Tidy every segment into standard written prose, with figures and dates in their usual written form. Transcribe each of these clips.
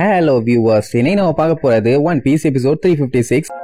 Hello viewers, இன்னைக்கு நம்ம பார்க்க போறது One Piece episode 356.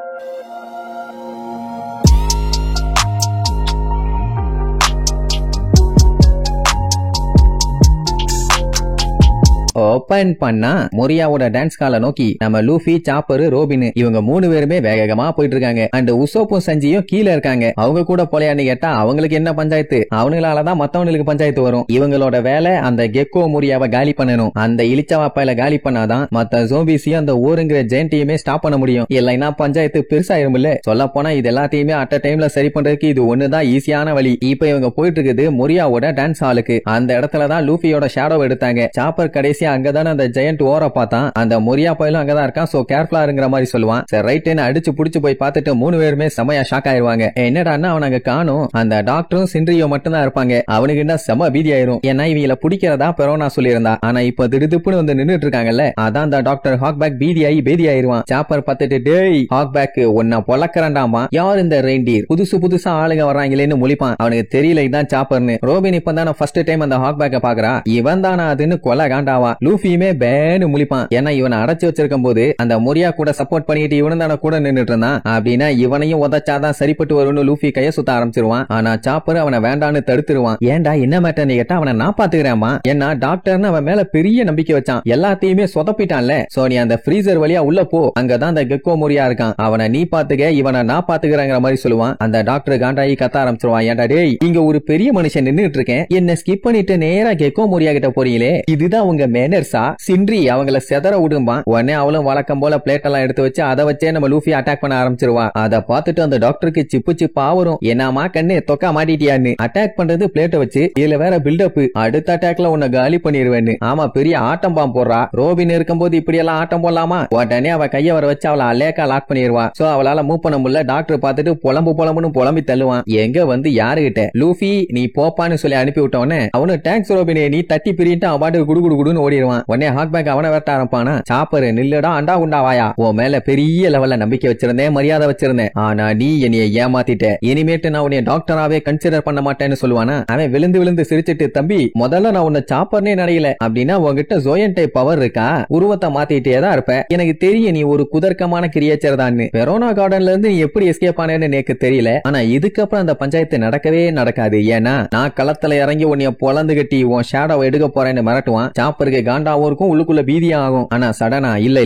ஓபன் பண்ணா மொரியாவோட டான்ஸ் காலை நோக்கி நம்ம லூஃபி, சாப்பர், ரோபின் இவங்க மூணு பேருமே வேகமா போயிட்டு இருக்காங்க. அண்ட் உசோப்பும் சஞ்சியும் கீழே இருக்காங்க. அவங்க கூட போலையான்னு கேட்டா அவங்களுக்கு என்ன பஞ்சாயத்து, அவங்களாலதான் மத்தவங்களுக்கு பஞ்சாயத்து வரும். இவங்களோட வேலை அந்த கெக்கோ மொரியாவை காலி பண்ணணும். அந்த இலிச்சவாப்பாயில காலி பண்ணாதான் மத்த ஜோம்பிஸையும் அந்த ஊருங்கிற ஜெயண்டையுமே ஸ்டாப் பண்ண முடியும். இல்லைன்னா பஞ்சாயத்து பெருசாயிரும். இல்ல சொல்ல போனா இது எல்லாத்தையுமே அட் டைம்ல சரி பண்றதுக்கு இது ஒண்ணுதான் ஈஸியான வழி. இப்ப இவங்க போயிட்டு இருக்குது மொரியாவோட டான்ஸ் ஹாலுக்கு. அந்த இடத்துலதான் லூஃபியோட ஷேடோ எடுத்தாங்க. சாப்பர் கடைசி அங்கதான அந்த ஜெயண்ட் ஓர பார்த்தான். அந்த மொரியா பையலும் அங்கதான் இருக்கான். சோ கேர்ஃபுல்லா இருங்கிற மாதிரி சொல்லுவான். சரி ரைட் அடிச்சு புடிச்சு போய் பார்த்துட்டு மூணு பேருமே செமையா ஷாக் ஆயிருவாங்க. என்னடான்னா அவன் அங்க காணும். அந்த டாக்டரும் சின்ரியோ மட்டும் தான் இருப்பாங்க. அவனுக்கு என்ன செம பீதி ஆயிரும். ஏன்னா இவங்கள பிடிக்கிறதா பெரோனா சொல்லியிருந்தா. ஆனா இப்ப திடுதுப்புன்னு வந்து நின்னுட்டு இருக்காங்கல்ல, அதான் அந்த டாக்டர் ஹாக்பேக் பீதியாயி பேதி ஆயிருவான். சாப்பர் பார்த்துட்டு டேய் ஹாக்பேக் உன்ன பொலக்கறண்டாமா, யார் இந்த ரெயின்டியர், புதுசா ஆளுங்க வர்றாங்களேன்னு முழிப்பான். அவனுக்கு தெரியல இதான் சாப்பர்னு. ரோபின் இப்ப தானே ஃபர்ஸ்ட் டைம் அந்த ஹாக்பேக்க பாக்குறா. இவன் தானா அதுன்னு கொலை காண்டாவா. லூஃபியுமே பேன்னு முழிப்பான். ஏன்னா இவனை அடைச்சு வச்சிருக்கும் போது அந்த மொரியா கூட சப்போர்ட் பண்ணிட்டு இவனும் தானே கூட நின்னுட்டு இருந்தான். அப்படின்னா இவனையும் உதச்சாதான் சரிப்பட்டு வரும்னு லூஃபி கைய சுத்த ஆரம்பிச்சிருவான். ஆனா சாப்பர் அவனை வேண்டான்னு தடுத்துருவான். ஏன்டா என்ன மேட்டர்னு கேட்டா அவனை நான் பாத்துக்கிறேமா. ஏன்னா டாக்டர்னு அவன் மேல பெரிய நம்பிக்கை வச்சான். எல்லாத்தையுமே சொதப்பிட்டான்ல. சோ நீ அந்த ஃப்ரீசர் வழியா உள்ள போ, அங்கதான் அந்த கெக்கோ மொரியா இருக்கான். அவனை நீ பாத்துக்க, இவனை நான் பாத்துக்கிறேங்கிற மாதிரி சொல்லுவான். அந்த டாக்டர் காண்டாயி கத்த ஆரம்பிச்சிருவான். ஏன்டா டேய் இங்க ஒரு பெரிய மனுஷன் நின்னுட்டு இருக்கேன், என்ன ஸ்கிப் பண்ணிட்டு நேரா கெக்கோ மொரியா கிட்ட போறீங்களே, இதுதான் உங்க மேனர்ஸா? சின்ரி அவங்கள செதற விடும்பா. உடனே அவளும் வழக்கம் போல பிளேட் எல்லாம் எடுத்து வச்சு அதை வச்சே நம்ம லூஃபி அட்டாக் பண்ண ஆரம்பிச்சிருவா. அதை பார்த்துட்டு அந்த டாக்டருக்கு சிப்பு சிப்பா வரும். என்னமா கண்ணு தொக்கா மாட்டிட்டியான்னு. அட்டாக் பண்றது பிளேட்டை வச்சு, இதுல வேற பில்டப், அடுத்த அட்டாக்ல உன்னை காலி பண்ணிடுவேன்னு. ஆமா பெரிய ஆட்டம் பாம் போடுறா. ரோபின் இருக்கும்போது இப்படி எல்லாம் ஆட்டம் போடலாமா? உடனே அவ கைய வர வச்சு அவளை அலேக்கா லாக் பண்ணிடுவா. சோ அவளால மூவ் பண்ண முடியல. டாக்டர் பார்த்துட்டு புலம்புன்னு புலம்பி தள்ளுவான். எங்க வந்து யாருகிட்ட லூஃபி நீ போப்பான்னு சொல்லி அனுப்பி விட்டவனே அவனு டேங்க்ஸ் ரோபினே நீ தட்டி பிரிட்டு அவன் பாட்டுக்கு குடுகுடுன்னு ஓடிடுவான். உடனே ஹாக்பேக் அவனை வெட்ட ஆரம்பிப்பானா. சாப்பர் நில்லுடா அண்டா உண்டா வாயா, உன் மேல பெரிய லெவல்ல நம்பிக்கை வச்சிருந்தேன், மரியாதை வச்சிருந்தேன். ஆனா நீ என்னைய ஏமாத்திட்ட. இனிமேட்டு நான் உன்னை டாக்டராவே கன்சிடர் பண்ண மாட்டேன்னு சொல்லுவானா. அவன் விழுந்து சிரிச்சிட்டு தம்பி முதல்ல நான் உன்னை சாப்பர்னே நடையில. அப்படின்னா உங்ககிட்ட ஜோயன் டைப் பவர் இருக்கா? உருவத்தை மாத்திட்டே தான் இருப்ப. எனக்கு தெரியும் நீ ஒரு குதர்க்கமான கிரியேச்சர் தான். பெரோனா கார்டன்ல இருந்து நீ எப்படி எஸ்கேப் ஆனேன்னு எனக்கு தெரியல. ஆனா இதுக்கப்புறம் அந்த பஞ்சாயத்து நடக்கவே நடக்காது. ஏன்னா நான் களத்துல இறங்கி உன்னைய பொலந்து கட்டி உன் ஷேடோ எடுக்க போறேன்னு மிரட்டுவான். சாப்பருக்கு காண்டாவும் இருக்கும், உள்ளுக்குள்ள பீதியா ஆகும். ஆனா சடனா இல்ல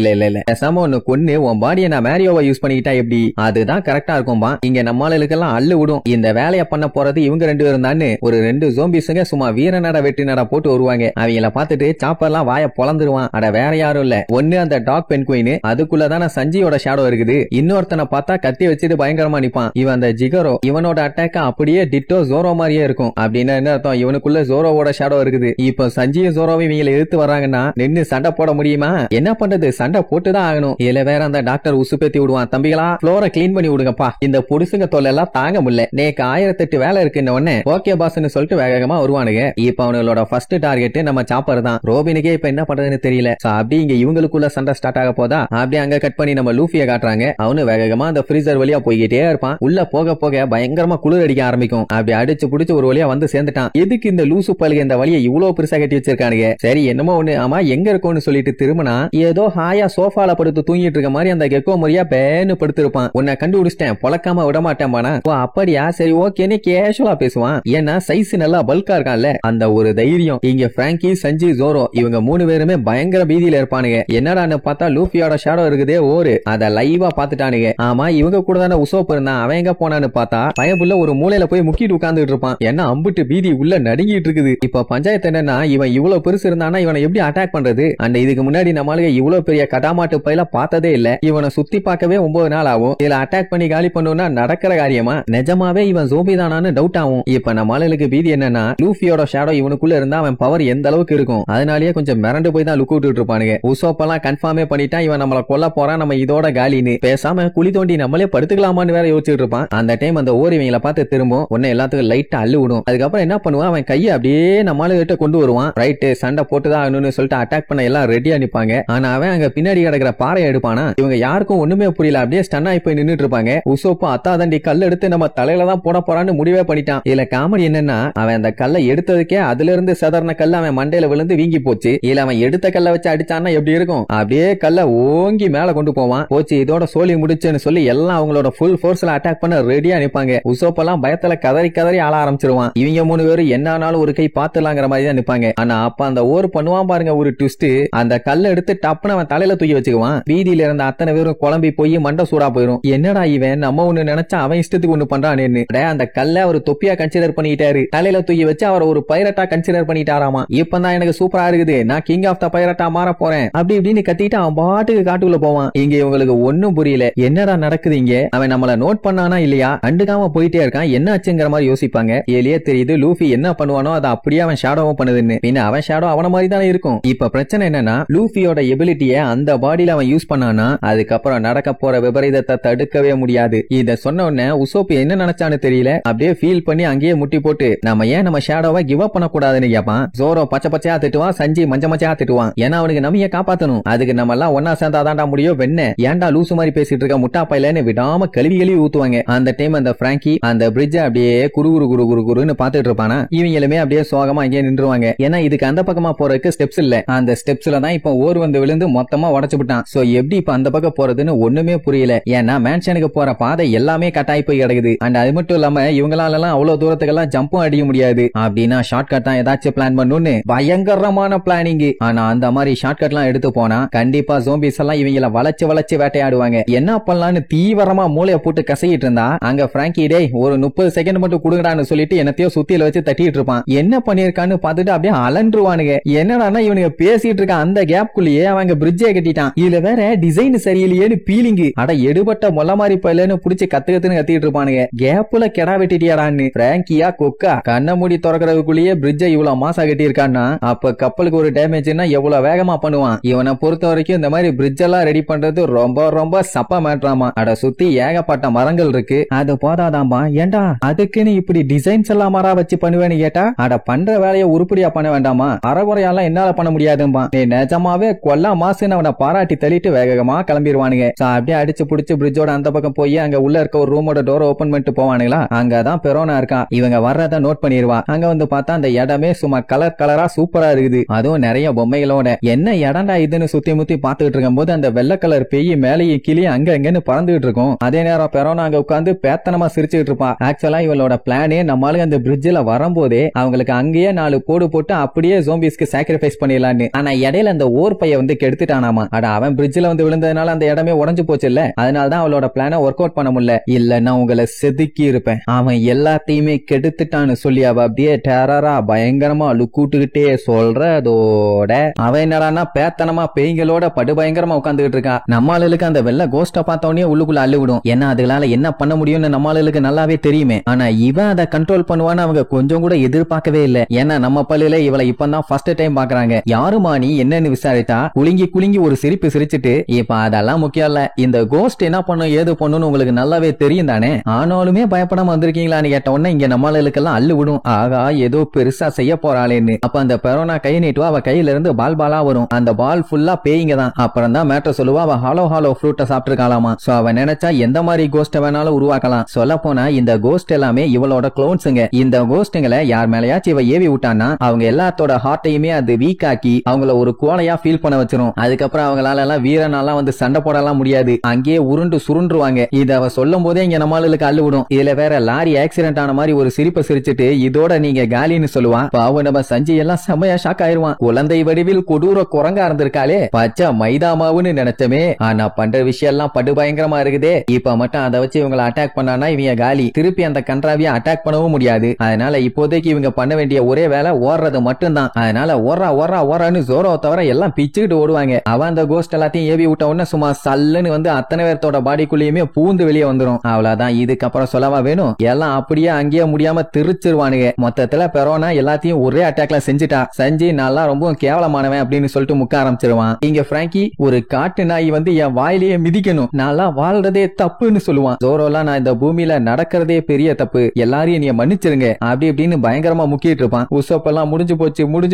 பேசாம ஒன்னு கொன்னு உன் பாடியை நான் மேரியோவை யூஸ் பண்ணிக்கிட்டா எப்படி, அதுதான் கரெக்டா இருக்கும்பா. இங்க நம்மளுக்கெல்லாம் அள்ளு விடும். இந்த வேலையை பண்ண போறது இவங்க ரெண்டு பேரும் தான். ஒரு ரெண்டு ஜோம்பிஸுங்க சும்மா வீரநட வெட்டி நட போட்டு வருவாங்க. அவங்கள பார்த்துட்டு சாப்பர்லாம் வாய பொளந்துருவான். அட வேற யாரும் இல்ல, ஒன்னு அந்த டாக் பென் குயின், அதுக்குள்ளதான சஞ்சியோட ஷேடோ இருக்குது. இன்னொருத்தனை பார்த்தா கத்தி வச்சுட்டு பயங்கரமா நிப்பான். இவன் அந்த ஜிகரோ, இவனோட அட்டாக் அப்படியே டிட்டோ ஜோரோ மாதிரியே இருக்கும். அப்படின்னா என்ன அர்த்தம், இவனுக்குள்ள ஜோரோவோட ஷேடோ இருக்குது. இப்ப சஞ்சியும் ஜோரோவை இவங்களை எதிர்த்து வராங்கன்னா நின்னு சண்டை போட முடியுமா? என்ன பண்றது, சண்டை போட்டுதான் ஆகணும். இதுல வேற அந்த டாக்டர் உசுப்பேத்தி விடுவான். தம்பிகளா ஃப்ளோரை கிளீன் பண்ணி விடுங்கப்பா, இந்த பொடுசுங்க தொல்லை எல்லாம் தாங்க முடியல, நேக்கு 1008 வேலை இருக்குன்னு உடனே ஓகே பாஸ்ன்னு சொல்லிட்டு வேகமா வருவானுங்க. இப்ப அவங்களோட ஃபர்ஸ்ட் டார்கெட் நம்ம சாப்பர் தான். ரோபினுக்கே இப்ப என்ன பண்றதுன்னு தெரியல. அப்படி இங்க இவங்களுக்குள்ள சண்டை ஸ்டார்ட் ஆக போதா. அப்படியே அங்க கட் பண்ணி நம்ம லூஃபிய காட்டுறாங்க. அவனு வேகமா அந்த ஃப்ரீசர் வழியா போய்கிட்டே இருப்பான். உள்ள போக போக பயங்கரமா குளிர் அடிக்க ஆரம்பிக்கும். அப்படி அடிச்சு புடிச்சு ஒரு வழியா வந்து சேர்ந்துட்டான். எதுக்கு இந்த லூசு பல்க இந்த வழியை இவ்வளவு பெருசா கட்டி வச்சிருக்கானுங்க. சரி என்னமோ ஒண்ணு, ஆமா எங்க இருக்கும்னு சொல்லிட்டு திரும்பினா ஏதோ ஹாயா சோஃபால படுத்து தூங்கிட்டு இருக்க மாதிரி அந்த கெக்கோ மொரியா பேன்னு படுத்திருப்பான். உன்னை கண்டுபிடிச்சிட்டேன், பொழக்காம விட மாட்டேன் பானா. ஓ அப்படியா, சரி ஓகேன்னு கேஷுவலா பேசுவான். ஏன்னா சைஸ் நல்லா பல்கா இருக்கான்ல, அந்த ஒரு தைரியம். இங்க பிராங்கி, சஞ்சி, ஜோரோ இவங்க மூணு பேருமே பயங்கர பீதியில இருப்பானுங்க. என்னடான்னு பார்த்தா லூஃபியோட ஷேடோ இருக்குதே ஓரு, அத லைவா பாத்துட்டானுங்க. ஆமா இவங்க கூட தானே உசோப் இருந்தான், அவன் எங்க போனான்னு பார்த்தா பயபுள்ள ஒரு மூலையில போய் முக்கிட்டு உட்கார்ந்துட்டு இருப்பான். ஏன்னா அம்புட்டு பீதி உள்ள நடுங்கிட்டு இருக்குது. இப்ப பஞ்சாயத்து என்னன்னா, இவன் இவ்வளவு பெருசு இருந்தானா இவனை எப்படி அட்டாக் பண்றது? அந்த இதுக்கு முன்னாடி நம்மளுக்கு இவ்வளவு பெரிய கடாமாட்டு பையில பார்த்ததே இல்ல. இவனை சுத்தி பார்க்கவே 9 நாள் ஆகும். இதுல அட்டாக் பண்ணி காலி பண்ணணும்னா நடக்கிற காரியமா? நிஜமாவே இவன் ஜோம்பி தானான்னு டவுட் ஆகும். இப்ப நம்மளுக்கு பீதி என்னன்னா, லூஃபியோட ஷேடோ இவனுக்குள்ள இருந்தா அவன் பவர் எந்த அளவுக்கு இருக்கும். அதனாலேயே கொஞ்சம் மிரண்டு போய் தான் லுக் விட்டு இருப்பானுங்க. உசோப்பெல்லாம் கன்ஃபார்மே பண்ணிட்டா இவன் நம்மள கொல்ல போறான், நம்ம இதோட காலின்னு. பேசாம குழி தோண்டி நம்மளே படுத்துக்கலாமான்னு வேற யோசிச்சுட்டு இருப்பான். அந்த டைம் அந்த ஓர் இவங்களை பார்த்து திரும்பும். உன்ன எல்லாத்துக்கும் லைட்டா அள்ளு விடும். அதுக்கப்புறம் என்ன பண்ணுவான், அவன் கையை அப்படியே நம்மள கிட்ட கொண்டு வருவான். ரைட்டு சண்டை போட்டுதான் கொல்லலாம்னு சொல்லிட்டு அட்டாக் பண்ண எல்லாம் ரெடியா நிப்பாங்க. ஆனா அவன் அங்க பின்னாடி கிடக்குற பாறை எடுப்பானா. இவங்க யாருக்கும் ஒண்ணுமே புரியல, அப்படியே ஸ்டன் ஆகி போய் நின்னுட்டு இருப்பாங்க. உசோப்பு அத்தாதண்டி கல் எடுத்து நம்ம தலையில தான் போட போறான்னு முடிவே பண்ணிட்டான். இதுல காமெடி என்னன்னா, அவன் அந்த கல்லை எடுத்ததுக்கே அதுல இருந்து சதர்ன கல் அவன் மண்டையில விழுந்து வீங்கி போச்சு. இல்ல அவன் எடுத்த கல்லை வச்சு அடிச்சான்னா எப்படி இருக்கும், அப்படியே கல்லை ஓங்கி மேல கொண்டு போவான். போச்சு இதோட சோலி முடிச்சுன்னு சொல்லி எல்லாம் அவங்களோட ஃபுல் ஃபோர்ஸ்ல அட்டாக் பண்ண ரெடியா நிப்பாங்க. உசோப்பெல்லாம் பயத்துல கதறி கதறி ஆள ஆரம்பிச்சிருவான். இவங்க 3 பேரும் என்னானாலும் ஒரு கை பாத்துலாங்கிற மாதிரி தான் நிப்பாங்க. ஆனா அப்ப அந்த ஓர் பண்ணுவான் பாருங்க ஒரு ட்விஸ்ட், அந்த கல்லை எடுத்து டப்புன்னு அவன் தலையில தூக்கி வச்சுக்குவான். வீதியில இருந்த அத்தனை பேரும் குழம்பி போய் மண்டை சூடா போயிரும். என்னடா இவன் நம்ம ஒண்ணு நினைச்சா அவன் இஷ்டத்துக்கு ஒண்ணு பண்றானேன்னு. அந்த கல்லை அவர் தொப்பியா கன்சிடர் பண்ணிட்டாரு, தலையில தூக்கி வச்சு அவர் ஒரு பைரட்டா கன்சிடர் பண்ணிட்டாராமா. இப்பதான் எனக்கு சூப்பரா இருக்குது, நான் கிங் ஆஃப் த பைரட்டா மாற போறேன் அப்படி இப்படின்னு கத்திட்டு அவன் பாட்டுக்கு காட்டுக்குள்ள போவான். இங்க இவங்களுக்கு ஒண்ணும் புரியல, என்னடா நடக்குது இங்க, அவன் நம்மள நோட் பண்ணானா இல்லையா, கண்டுக்காம போயிட்டே இருக்கான், என்ன ஆச்சுங்கிற மாதிரி யோசிப்பாங்க. ஏலியே தெரியுது லூஃபி என்ன பண்ணுவானோ அதை அப்படியே அவன் ஷேடோவும் பண்ணுதுன்னு. பின்ன அவன் ஷேடோ அவன மாதிரி தானே இருக்கும். இப்ப பிரச்சனை என்னன்னா, லூஃபியோட எபிலிட்டிய அந்த பாடியில அவன் யூஸ் பண்ணானா அதுக்கப்புறம் நடக்க போற விபரீதத்தை தடுக்கவே முடியாது. இத சொன்ன உடனே உசோப்பு என்ன நினைச்சான்னு தெரியல, அப்படியே ஃபீல் பண்ணி அங்கேயே முட்டி போட்டு நம்ம ஏன் நம்ம ஷேடோவை கிவ் அப் பண்ண கூடாதுன்னு கேட்பான். ஜோரோ பச்சை பச்சையா திட்டுவான், சஞ்சி மஞ்ச மச்சையா திட்டுவான். ஏன்னா அவனுக்கு நம்ம காப்பாத்தணும், அதுக்கு நம்ம எல்லாம் ஒன்னா சேர்ந்தாதான்டா முடியும். வெண்ண ஏன்டா லூசு மாதிரி பேசிட்டு இருக்க முட்டா பையலன்னு விடாம கழுவி ஊத்துவாங்க. அந்த டைம் அந்த பிராங்கி அந்த பிரிட்ஜ அப்படியே குரு குரு குரு குரு குருன்னு பாத்துட்டு இருப்பானா. இவங்களுமே அப்படியே சோகமா அங்கேயே நின்றுவாங்க. ஏன்னா இதுக்கு அந்த பக்கமா போறதுக்கு ஸ்டெப்ஸ் இல்ல, அந்த ஸ்டெப்ஸ்ல தான் இப்ப ஓர் வந்து விழுந்து மொத்தமா உடைச்சு விட்டான். சோ எப்படி இப்ப அந்த பக்கம் போறதுன்னு ஒண்ணுமே புரியல. ஏன்னா மேன்ஷனுக்கு போற பாதை எல்லாமே கட்டாயி போய் கிடக்குது. அண்ட் அது மட்டும் இல்லாம இவங்களால எல்லாம் அவ்வளவு தூரத்துக்கெல்லாம் ஜம்பும் அடிக்க முடியாது. அப்படின்னா ஷார்ட் கட் தான் ஏதாச்சும் பிளான் பண்ணணும்னு பயங்கரமான பிளானிங். ஆனா அந்த மாதிரி ஷார்ட் கட் எல்லாம் எடுத்து போனா கண்டிப்பா ஜோம்பிஸ் எல்லாம் இவங்கள வளைச்சு வளைச்சு வேட்டையாடுவாங்க. என்ன பண்ணலான்னு தீவிரமா மூளைய போட்டு கசையிட்டு இருந்தா அங்க பிராங்கி டேய் ஒரு 30 செகண்ட் மட்டும் குடுங்கடான்னு சொல்லிட்டு என்னத்தையோ சுத்தியில வச்சு தட்டிட்டு இருப்பான். என்ன பண்ணிருக்கான்னு பாத்துட்டு அப்படியே அலன்றுவானுங்க. என்னடானா இவனுங்க பேசிட்டு இருக்க அந்த கேப்குள்ளேயே அவங்க பிரிட்ஜை கட்டிட்டான். இதுல வேற டிசைன் சரியில்லையேன்னு பீலிங். அட எடுபட்ட மொல்ல மாதிரி பயிலன்னு புடிச்சு கத்துன்னு கத்திட்டு இருப்பானுங்க. கேப்ல கெடா வெட்டிட்டியாடான்னு பிராங்கியா கொக்கா கண்ண மூடி திறக்கிறதுக்குள்ளேயே பிரிட்ஜை இவ்வளவு மாசா கட்டி இருக்கான்னா அப்ப கப்பலுக்கு ஒரு டேமேஜ்னா எவ்வளவு வேகமா பண்ணுவான். இவனை பொறுத்த வரைக்கும் இந்த மாதிரி பிரிட்ஜ் எல்லாம் ரெடி பண்றது ரொம்ப ரொம்ப சப்பா மேட்ராமா. அட சுத்தி ஏகப்பட்ட மரங்கள் இருக்கு, அது போதாதாம்பா. ஏண்டா அதுக்குன்னு இப்படி டிசைன்ஸ் எல்லாம் மரா வச்சு பண்ணுவேன்னு கேட்டா அட பண்ற வேலையை உருப்படியா பண்ண வேண்டாமா, அறகுறையெல்லாம் என்னால பண்ண முடியாதும்பா. நீ நிஜமாவே கொல்லா மாசுன்னு அவனை பாராட்டி தள்ளிட்டு வேகமா கிளம்பிடுவானுங்க. அப்படியே அடிச்சு புடிச்சு பிரிட்ஜோட அந்த பக்கம் போய் அங்க உள்ள இருக்க ஒரு ரூமோட டோர் ஓபன் பண்ணிட்டு போவானுங்களா. அங்கதான் பெரோனா இருக்கா. இவங்க வர்றத நோட் பண்ணிடுவா. அங்க வந்து பார்த்தா அந்த இடமே சும்மா கலர் கலரா சூப்பரா இருக்குது, அதுவும் நிறைய பொம்மைகளோட. என்ன இடம்டா இதுன்னு சுத்தி முத்தி பாத்துக்கிட்டு இருக்கும் போது அந்த வெள்ளை கலர் பெய்ய மேலேயும் கிளியே அங்க எங்கன்னு பறந்துகிட்டு இருக்கும். அதே நேரம் பெரோனா அங்க உட்காந்து பேத்தனமா சிரிச்சுட்டு இருப்பா. ஆக்சுவலா இவளோட பிளானே நம்மளுக்கு அந்த பிரிட்ஜ்ல வரும்போதே அவங்களுக்கு அங்கேயே 4 போடு போட்டு அப்படியே ஜோம்பிஸ்க்கு சாக்ரிஃபைஸ் பண்ணிடலான்னு. ஆனா இடையில அந்த ஓர் பைய வந்து கெடுத்துட்டானாமா. அட அவன் பிரிட்ஜ்ல வந்து விழுந்ததுனால அந்த இடமே உடைஞ்சு போச்சு இல்ல, அதனாலதான் அவளோட பிளான ஒர்க் அவுட் பண்ண முடியல. இல்லன்னா உங்களை செதுக்கி இருப்பேன், அவன் எல்லாத்தையுமே கெடுத்துட்டான்னு சொல்லி அவ அப்படியே டெரரா பயங்கரமா லுக்கூட்டுக்கிட்டே சொல்றதோட அவன் என்னடானா பேத்தனமா பேய்களோட படுபயங்கரமா உட்காந்துட்டு இருக்கா. நம்மளுக்கு அந்த வெள்ள கோஸ்ட பார்த்தோன்னே உள்ளுக்குள்ள அள்ளு விடும். ஏன்னா அதுகளால என்ன பண்ண முடியும்னு நம்மளுக்கு நல்லாவே தெரியுமே. ஆனா இவன் அதை கண்ட்ரோல் பண்ணுவான்னு அவங்க கொஞ்சம் கூட எதிர்பார்க்கவே இல்ல. ஏன்னா நம்ம பள்ளியில இவளை இப்பதான் ஃபர்ஸ்ட் டைம் பாக்குறாங்க. யாருமா நீ என்னன்னு விசாரித்தா குலுங்கி குலுங்கி ஒரு சிரிப்பு சிரிச்சுட்டு இப்ப அதெல்லாம் முக்கியம் இல்ல, இந்த கோஸ்ட் என்ன பண்ணும் ஏது பண்ணுன்னு உங்களுக்கு நல்லாவே தெரியும் தானே, ஆனாலுமே பயப்படாம வந்திருக்கீங்களான்னு கேட்ட உடனே இங்க நம்மளுக்கெல்லாம் அள்ளு விடும். ஆகா ஏதோ பெருசா செய்ய போறாளேன்னு. அப்ப அந்த பெரோனா கை நீட்டுவா, அவ கையில இருந்து பால் பாலா வரும். அந்த பால் ஃபுல்லா பேய்ங்க தான். அப்புறம் தான் மேட்டர் சொல்லுவா அவ ஹாலோ ஹாலோ ஃப்ரூட்டை சாப்பிட்டுருக்காளாமா. சோ அவ நினைச்சா எந்த மாதிரி கோஸ்ட வேணாலும் உருவாக்கலாம். சொல்ல போனா இந்த கோஸ்ட் எல்லாமே இவளோட க்ளோன்ஸுங்க. இந்த கோஸ்டுங்களை யார் மேலயாச்சும் இவ ஏவி விட்டான்னா அவங்க எல்லாத்தோட ஹார்ட்டையுமே அது வீக் ஆக்கி அவங்கள ஒரு கோலையா ஃபீல் பண்ண வச்சிரும். அதுக்கப்புறம் அவங்களால எல்லாம் வீரனாலாம் வந்து சண்டை போடலாம் முடியாது, அங்கேயே உருண்டு சுருண்டுருவாங்க. இத அவ சொல்லும் போதே இங்க நம்மளுக்கு அள்ளு விடும். இதுல வேற லாரி ஆக்சிடென்ட் ஆன மாதிரி ஒரு சிரிப்பை சிரிச்சுட்டு இதோட நீங்க காலின்னு சொல்லுவான். பாவம் நம்ம சஞ்சி எல்லாம் செம்மையா ஷாக் ஆயிருவான். குழந்தை வடிவில் கொடூர குரங்கா இருந்திருக்காளே, பச்சை மைதா மாவுன்னு நினைச்சமே, ஆனா பண்ற விஷயம் எல்லாம் படு பயங்கரமா இருக்குதே. இப்ப மட்டும் அதை வச்சு இவங்களை அட்டாக் பண்ணானா இவங்க காலி, திருப்பி அந்த கன்றாவிய அட்டாக் பண்ணவும் முடியாது. அதனால இப்போதைக்கு இவங்க பண்ண வேண்டிய ஒரே வேலை ஓடுறது மட்டும்தான். அதனால ஓரா ஓரா ஓரான்னு ஜோரோ தவிர எல்லாம் பிச்சுக்கிட்டு ஓடுவாங்க. அவன் அந்த கோஸ்ட் எல்லாத்தையும் ஏவி விட்ட உடனே சும்மா சல்லுன்னு வந்து அத்தனை பேர்த்தோட பாடிக்குள்ளேயுமே பூந்து வெளியே வந்துடும். அவ்வளவுதான், இதுக்கப்புறம் சொல்லவா வேணும், எல்லாம் அப்படியே அங்கேயே முடியாம திருச்சிருவானுங்க. மொத்தத்துல பெரோனா எல்லாத்தையும் ஒரே அட்டாக்ல செஞ்சுட்டா. செஞ்சு நல்லா ரொம்ப கேவலமானவன் அப்படின்னு சொல்லிட்டு முக்க ஆரம்பிச்சிருவான். இங்க பிராங்கி ஒரு காட்டு நாய் வந்து என் வாயிலேயே மிதிக்கணும், நான் வாழ்றதே தப்புன்னு சொல்லுவான். ஜோரோலாம் நான் இந்த பூமியில நடக்கிறதே பெரிய தப்பு, எல்லாரையும் நீ மன்னிச்சிருங்க அப்படி இப்படின்னு பயங்கரமா முக்கிட்டு இருப்பான். உசப்பெல்லாம் முடிஞ்சு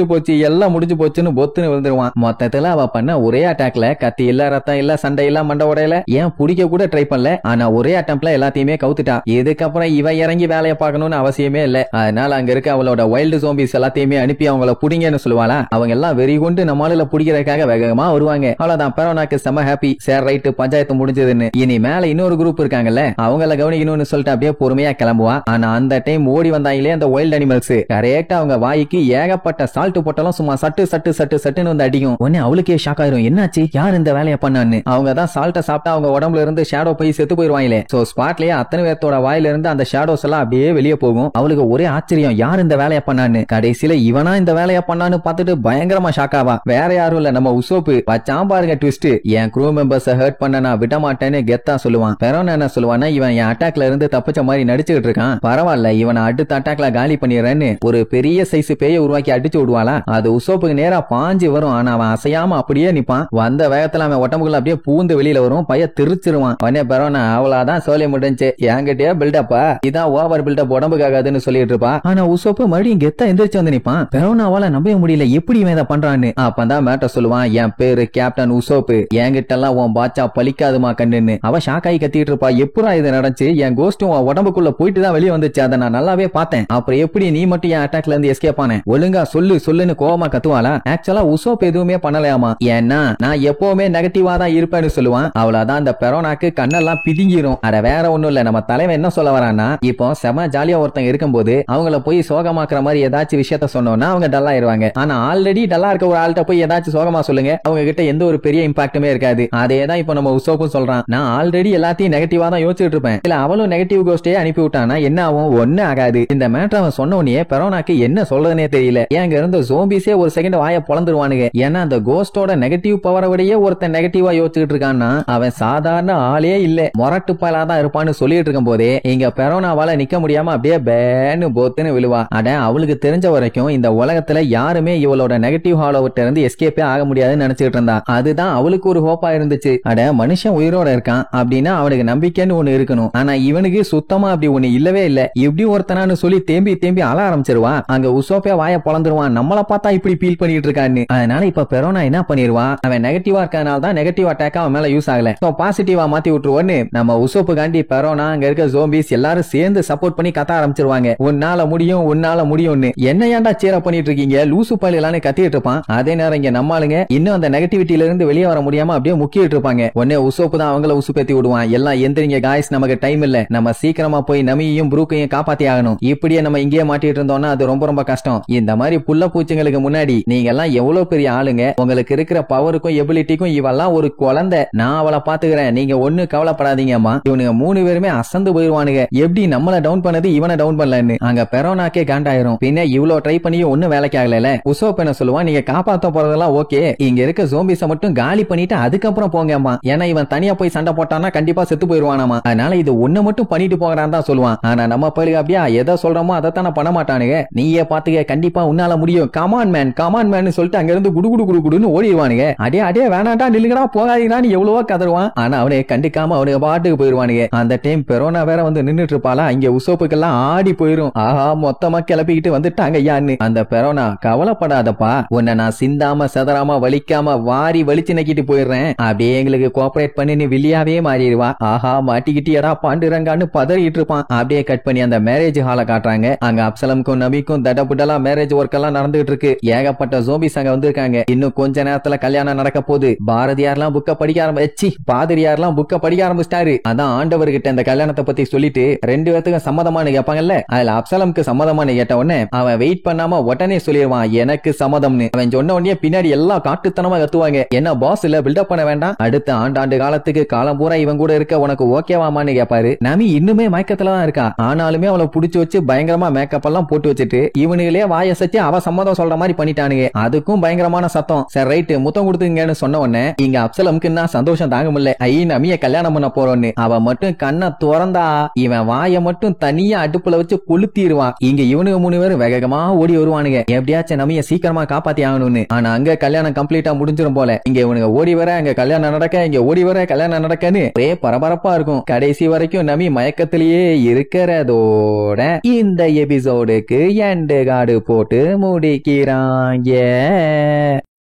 போச்சு எல்லாம் எல்லாம் முடிஞ்சு போச்சுன்னு பொத்துன்னு விழுந்துருவான். மொத்தத்துல அவ பண்ண ஒரே அட்டாக்ல கத்தி இல்ல, ரத்தம் இல்ல, சண்டை இல்ல, மண்டை உடையில, ஏன் பிடிக்க கூட ட்ரை பண்ணல. ஆனா ஒரே அட்டம்ப்ட்ல எல்லாத்தையுமே கவுத்துட்டா. இதுக்கப்புறம் இவ இறங்கி வேலையை பார்க்கணும்னு அவசியமே இல்ல. அதனால அங்க இருக்க அவளோட வைல்டு ஜோம்பிஸ் எல்லாத்தையுமே அனுப்பி அவங்கள புடிங்கன்னு சொல்லுவாளா. அவங்க எல்லாம் வெறி கொண்டு நம்மளால புடிக்கிறதுக்காக வேகமா வருவாங்க. அவ்வளவுதான், பெரோனாக்கு செம ஹாப்பி. சரி ரைட்டு, பஞ்சாயத்து முடிஞ்சதுன்னு. இனி மேல இன்னொரு குரூப் இருக்காங்கல்ல, அவங்கள கவனிக்கணும்னு சொல்லிட்டு அப்படியே பொறுமையா கிளம்புவா. ஆனா அந்த டைம் ஓடி வந்தாங்களே அந்த வைல்ட் அனிமல்ஸ், கரெக்டா அவங்க வாய்க்கு ஏகப்பட்ட சால்ட் போட்டாலும் சும்மா சட்டு சட்டு சட்டு சட்டுன்னு வந்து அடிக்கும். உடனே அவளுக்கே ஷாக் ஆயிரும், என்னாச்சு, யார் இந்த வேலையை பண்ணான்னு. அவங்க தான் சால்ட்டை சாப்பிட்டா அவங்க உடம்புல இருந்து ஷேடோ போய் செத்து போயிருவாங்களே. சோ ஸ்பாட்லயே அத்தனை பேர்த்தோட வாயில இருந்து அந்த ஷேடோஸ் எல்லாம் அப்படியே வெளியே போகும். அவளுக்கு ஒரே ஆச்சரியம், யார் இந்த வேலையை பண்ணான்னு. கடைசியில இவனா இந்த வேலையை பண்ணான்னு பார்த்துட்டு பயங்கரமா ஷாக் ஆவா. வேற யாரும் இல்ல, நம்ம உசோப்பு. வச்சான் பாருங்க ட்விஸ்ட். என் க்ரூ மெம்பர்ஸ் ஹர்ட் பண்ண நான் விட மாட்டேன்னு கெத்தா சொல்லுவான். பெரோனா என்ன சொல்லுவானா, இவன் என் அட்டாக்ல இருந்து தப்பிச்ச மாதிரி நடிச்சுக்கிட்டு இருக்கான், பரவாயில்ல இவனை அடுத்த அட்டாக்ல காலி பண்ணிடுறேன்னு ஒரு பெரிய சைஸ் பேய உருவாக்கி அடிச்சு விடுவாளா. அது உசோப்புக்கு நேரா பாஞ்சு வரும். ஆனா அவன் அசையாம அப்படியே நிப்பான். வந்த வேகத்துல அவன் உடம்புக்குள்ள அப்படியே பூந்து வெளியில வரும். பைய திருச்சிருவான். உடனே பெரோனா அவ்வளவுதான், சோலை முடிஞ்சு, என்கிட்டயே பில்டப்பா, இதான் ஓவர் பில்டப் உடம்புக்காகாதுன்னு சொல்லிட்டு இருப்பா. ஆனா உசோப்பு மறுபடியும் கெத்தா எந்திரிச்சு வந்து நிப்பான். பெரோனாவால நம்ப முடியல, எப்படி இவன் இதை பண்றான்னு. அப்பதான் மேட்ட சொல்லுவான், என் பேரு கேப்டன் உசோப்பு, என்கிட்ட எல்லாம் உன் பாச்சா பலிக்காதுமா கண்ணுன்னு. அவ ஷாக்காய் கத்திட்டு இருப்பா, எப்படா இது நடந்துச்சு, என் கோஸ்டும் உன் உடம்புக்குள்ள போயிட்டு தான் வெளியே வந்துச்சு, அதை நான் நல்லாவே பார்த்தேன், அப்புறம் எப்படி நீ மட்டும் என் அட்டாக்ல இருந்து எஸ்கேப் ஆன, ஒழுங்கா சொல்லு சொல்லுன்னு கோவமா கத்துவாளா. ஆக்சுவலா உசோப் எதுவுமே பண்ணலையாமா, ஏன்னா நான் எப்பவுமே நெகட்டிவா தான் இருப்பேன்னு சொல்லுவான். அவ்வளவுதான், அந்த பெரோனாக்கு கண்ணெல்லாம் பிதுங்கிரும். அட வேற ஒண்ணும் இல்ல, நம்ம தலைவன் என்ன சொல்ல வரான்னா, இப்போ செம ஜாலியா ஒருத்தங்க இருக்கும்போது அவங்கள போய் சோகமாக்குற மாதிரி ஏதாச்சும் விஷயத்த சொன்னோம்னா அவங்க டல்லா ஆயிருவாங்க. ஆனா ஆல்ரெடி டல்லா இருக்க ஒரு ஆள்கிட்ட போய் ஏதாச்சும் சோகமா சொல்லுங்க, அவங்க கிட்ட எந்த ஒரு பெரிய இம்பாக்டுமே இருக்காது. அதேதான் இப்போ நம்ம உசோப்பும் சொல்றான், நான் ஆல்ரெடி எல்லாத்தையும் நெகட்டிவா தான் யோசிச்சுட்டு இருப்பேன், இல்ல அவளும் நெகட்டிவ் கோஸ்டே அனுப்பி விட்டானா என்ன ஆகும், ஒண்ணு ஆகாது. இந்த மேட்டர் அவன் சொன்ன உடனே பெரோனாக்கு என்ன சொல்றதுனே தெரியல. ஏங்க இருந்த ஜோம்பிஸே ஒரு செகண்ட் வாய பொளந்துருவானுங்க. ஏன்னா அந்த கோஸ்டோட நெகட்டிவ் பவரை விடையே ஒருத்தன் நெகட்டிவா யோசிச்சுட்டு இருக்கான்னா அவன் சாதாரண ஆளே இல்ல, மொரட்டு பாலா தான் இருப்பான்னு சொல்லிட்டு இருக்கும் போதே இங்க பெரோனாவால நிக்க முடியாம அப்படியே பேன்னு போத்துன்னு விழுவா. அட அவளுக்கு தெரிஞ்ச வரைக்கும் இந்த உலகத்துல யாருமே இவளோட நெகட்டிவ் ஹாலோவிட்ட இருந்து எஸ்கேப்பே ஆக முடியாதுன்னு நினைச்சிட்டு இருந்தா. அதுதான் அவளுக்கு ஒரு ஹோப்பா இருந்துச்சு. அட மனுஷன் உயிரோட இருக்கான் அப்படின்னா அவனுக்கு நம்பிக்கைன்னு ஒண்ணு இருக்கணும். ஆனா இவனுக்கு சுத்தமா அப்படி ஒண்ணு இல்லவே இல்ல. இப்படி ஒருத்தனான்னு சொல்லி தேம்பி தேம்பி அழ ஆரம்பிச்சிருவா. அங்க உசோப்பே வாய பொளந்துருவான், நம்மள பார்த்தா இப்படி ஃபீல் பண்ணிட்டு இருக்கான்னு. அதனால இப்ப பெரோனா என்ன பண்ணிருவா, அவன் நெகட்டிவா இருக்கனால தான் நெகட்டிவ் அட்டாக் அவன் மேல யூஸ் ஆகல, சோ பாசிட்டிவா மாத்தி விட்டுருவோன்னு நம்ம உசோப்பு காண்டி பெரோனா அங்க இருக்க ஜோம்பிஸ் எல்லாரும் சேர்ந்து சப்போர்ட் பண்ணி கத்த ஆரம்பிச்சிருவாங்க. உன்னால முடியும் உன்னால முடியும்னு. என்ன ஏன்டா சேர பண்ணிட்டு இருக்கீங்க, லூசு பாலிலான்னு கத்திட்டு இருப்பான். அதே நேரம் இங்க நம்மளுங்க இன்னும் அந்த நெகட்டிவிட்டில இருந்து வெளியே வர முடியாம அப்படியே முக்கிட்டு இருப்பாங்க. உடனே உசோப்பு தான் அவங்கள உசுப்பேத்தி விடுவான். எல்லாம் எந்திரிங்க காய்ஸ், நமக்கு டைம் இல்ல, நம்ம சீக்கிரமா போய் நமியையும் ப்ரூக்கையும் காப்பாத்தி ஆகணும். இப்படியே நம்ம இங்கேயே மாட்டிட்டு இருந்தோம்னா அது ரொம்ப ரொம்ப கஷ்டம். இந்த மாதிரி புள்ள பூச்சிங்களுக்கு முன்னாடி நீங்க எல்லாம் எவ்வளவு பெரிய ஆளுங்க, உங்களுக்கு இருக்கிற பவருக்கும் எபிலிட்டிக்கும் இவெல்லாம் ஒரு குழந்தை, நான் அவளை பாத்துக்கிறேன், நீங்க ஒண்ணு கவலைப்படாதீங்கம்மா. இவனுங்க 3 பேருமே அசந்து போயிருவானுங்க, எப்படி நம்மள டவுன் பண்ணது இவனை டவுன் பண்ணலன்னு. அங்க பெரோனாக்கே காண்டாயிரும். பின்ன இவ்வளவு ட்ரை பண்ணியும் ஒண்ணு வேலைக்கு ஆகல. உசோப் என்ன சொல்லுவான், நீங்க காப்பாத்த போறதெல்லாம் ஓகே, இங்க இருக்க ஜோம்பிஸ மட்டும் காலி பண்ணிட்டு அதுக்கப்புறம் போங்கம்மா. ஏன்னா இவன் தனியா போய் சண்டை போட்டானா கண்டிப்பா செத்து போயிருவானாமா. அதனால இது ஒண்ணு மட்டும் பண்ணிட்டு போகிறான் தான் சொல்லுவான். ஆனா நம்ம பயிலுக்கு அப்படியா எதை சொல்றோமோ அதைத்தான பண்ண மாட்டானுங்க. நீயே பாத்துக்க, கண்டிப்பா உன்னால முடியும், கமான் மேன் சொல்லிட்டு அங்க இருந்து குடு குடு குடு குடுன்னு ஓடிடுவானுங்க. அடே அடே வேணாண்டா நில்லுங்கடா போகாதீங்கன்னு எவ்வளவோ கதறுவான். ஆனா அவனை கண்டுக்காம அவனுக்கு பாட்டுக்கு போயிருவானுங்க. அந்த டைம் பெரோனா வேற வந்து நின்னுட்டு இருப்பாளா. இங்க உசோப்புக்கெல்லாம் ஆடி போயிரும். ஆஹா மொத்தமா கிளப்பிக்கிட்டு வந்துட்டாங்க ஐயான்னு. அந்த பெரோனா கவலைப்படாதப்பா, உன்னை நான் சிந்தாம செதறாம வலிக்காம வாரி வலிச்சு நக்கிட்டு போயிடுறேன், அப்படியே எங்களுக்கு கோஆபரேட் பண்ணி நீ வில்லியாவே மாறிடுவா. ஆஹா மாட்டிக்கிட்டியடா பாண்டுரங்கான்னு பதறிட்டு இருப்பான். அப்படியே கட் பண்ணி அந்த மேரேஜ் ஹால காட்டுறாங்க. அங்க அப்சலம்க்கும் நபிக்கும் தடபுடலா மேரேஜ் ஒர்க் எல்லாம் நடந்துட்டு இருக்கு. ஏகப்பட்ட ஜோம்பிஸ் அங்க வந்திருக்காங்க. இன்னும் கொஞ்ச நேரத்துல கல்யாணம் நடக்க போகுது. பாரதியார்லாம் புக்க படிக்க ஆரம்பிச்சு, பாதிரியார்லாம் புக்க படிக்க ஆரம்பிச்சிட்டாரு. அதான் ஆண்டவர்கிட்ட இந்த கல்யாணத்தை பத்தி சொல்லிட்டு 2 பேத்துக்கும் சம்மதமானு கேட்பாங்கல்ல, அதுல அப்சலம்க்கு சம்மதமானு கேட்ட உடனே அவன் வெயிட் பண்ணாம உடனே சொல்லிடுவான் எனக்கு சம்மதம்னு. அவன் சொன்ன உடனே பின்னாடி எல்லாம் காட்டுத்தனமா கத்துவாங்க, என்ன பாஸ் இல்ல பில்டப் பண்ண வேண்டாம், அடுத்த ஆண்டாண்டு காலத்துக்கு காலம் பூரா இவன் கூட இருக்க உனக்கு ஓகேவாமான்னு கேட்பாரு. நமி இன்னுமே மயக்கத்துல தான் இருக்கா. ஆனாலுமே அவளை புடிச்சு வச்சு பயங்கரமா மேக்கப் எல்லாம் போட்டு வச்சுட்டு இவனுங்களே வாயசச்சு அவ சம்மதம் சொல்ற மாதிரி பண்ணிட்டானுங்க. அதுக்கும் பயங்கரமான சத்தம். சரி ரைட்டு முத்தம் கொடுத்துங்கன்னு சொன்ன உடனே இங்க அப்சலம்க்கு சந்தோஷம் தாங்க முடியல. ஐ நமிய கல்யாணம் பண்ண போறோன்னு. அவ மட்டும் கண்ணை திறந்தா இவன் வாய மட்டும் தனியா அடுப்புல வச்சு கொளுத்திடுவான். இங்க இவனுக்கு 3 பேரும் வேகமா ஓடி வருவானுங்க, எப்படியாச்சும் நமிய சீக்கிரமா காப்பாத்தி ஆகணும்னு. ஆனா அங்க கல்யாணம் கம்ப்ளீட்டா முடிஞ்சிரும் போல. இங்க இவனுங்க ஓடி வர அங்க கல்யாணம் நடக்க, இங்க ஓடி வர கல்யாணம் நடக்கன்னு ஒரே பரபரப்பா இருக்கும். கடைசி வரைக்கும் நமி மயக்கத்திலேயே இருக்கிறதோட இந்த எபிசோடுக்கு எண்டு கார்டு போட்டு முடிக்கிறான். ஏ